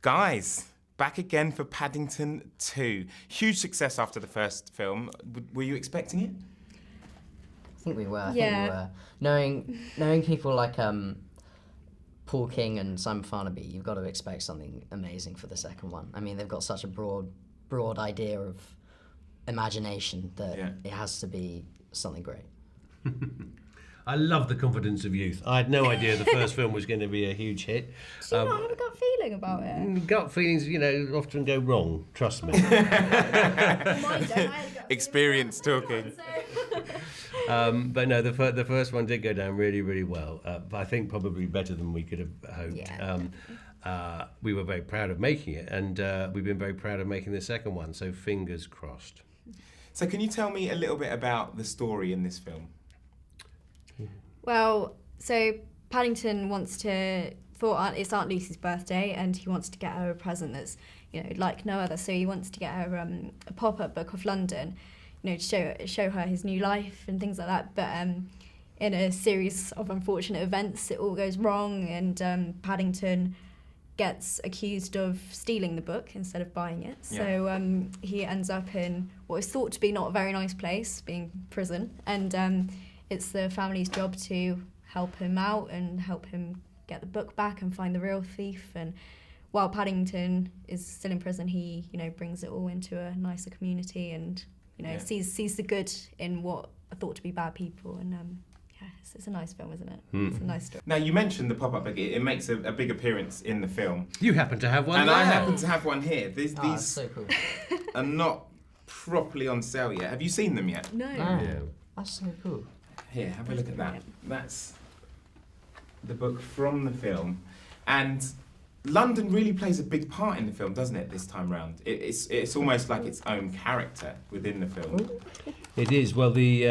Guys, back again for Paddington 2. Huge success after the first film. Were you expecting it? I think we were. I think we were. Knowing people like Paul King and Simon Farnaby, you've got to expect something amazing for the second one. I mean, they've got such a broad idea of imagination that it has to be something great. I love the confidence of youth. I had no idea the first film was going to be a huge hit. Do you not have a gut feeling about it? Gut feelings, often go wrong. Trust me. Experience talking. But no, the first one did go down really, really well. I think probably better than we could have hoped. Yeah. We were very proud of making it, and we've been very proud of making the second one. So fingers crossed. So can you tell me a little bit about the story in this film? Well, so Paddington it's Aunt Lucy's birthday, and he wants to get her a present that's, like no other. So he wants to get her a pop-up book of London, to show her his new life and things like that. But in a series of unfortunate events, it all goes wrong, and Paddington gets accused of stealing the book instead of buying it. So he ends up in what is thought to be not a very nice place, being prison, and it's the family's job to help him out and help him get the book back and find the real thief. And while Paddington is still in prison, he brings it all into a nicer community, and sees the good in what are thought to be bad people. And it's a nice film, isn't it? It's a nice story. Now, you mentioned the pop-up book. It makes a big appearance in the film. You happen to have one, and there. I happen to have one here. These That's so cool. are not properly on sale yet. Have you seen them yet? No. Yeah. That's so cool. Here, have a look at that. That's the book from the film. And London really plays a big part in the film, doesn't it, this time round? It's almost like its own character within the film. It is. Well, the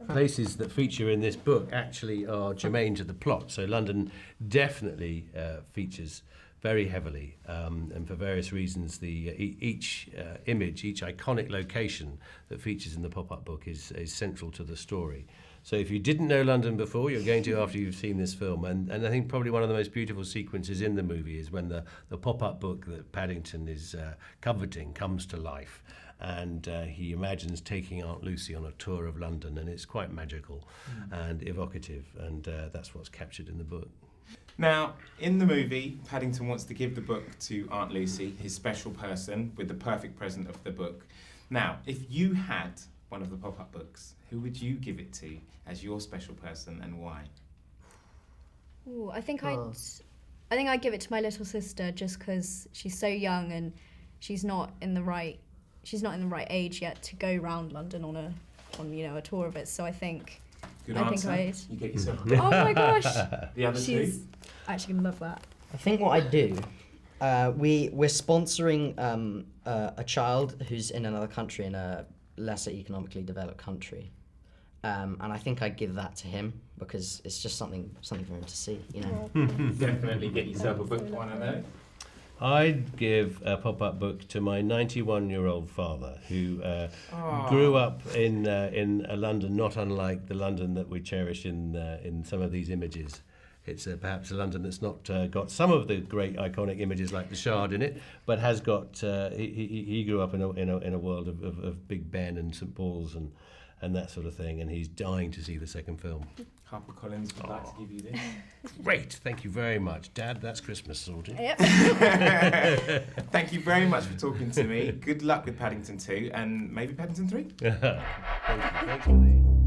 places that feature in this book actually are germane to the plot. So London definitely features very heavily, and for various reasons, each image, each iconic location that features in the pop-up book is central to the story. So if you didn't know London before, you're going to after you've seen this film. And I think probably one of the most beautiful sequences in the movie is when the pop-up book that Paddington is coveting comes to life. And he imagines taking Aunt Lucy on a tour of London, and it's quite magical and evocative, and that's what's captured in the book. Now, in the movie, Paddington wants to give the book to Aunt Lucy, his special person, with the perfect present of the book. Now, if you had one of the pop-up books, who would you give it to as your special person, and why? Ooh, I think I'd give it to my little sister, just because she's so young and she's not in the right age yet to go around London on a tour of it. So I think. Good answer. You get yourself. Oh my gosh! The other two? She's actually gonna love that. I think what I do, we're sponsoring a child who's in another country, in a lesser economically developed country, and I think I'd give that to him because it's just something for him to see. Definitely get yourself a book for one of those. I'd give a pop-up book to my 91-year-old father, who grew up in a London not unlike the London that we cherish in some of these images. It's perhaps a London that's not got some of the great iconic images like the Shard in it, but has got. He grew up in a world of Big Ben and St Paul's and that sort of thing, and he's dying to see the second film. HarperCollins would like to give you this. Great, thank you very much, Dad. That's Christmas sorted. Yep. Thank you very much for talking to me. Good luck with Paddington 2 and maybe Paddington 3. Thank you. Thanks for these.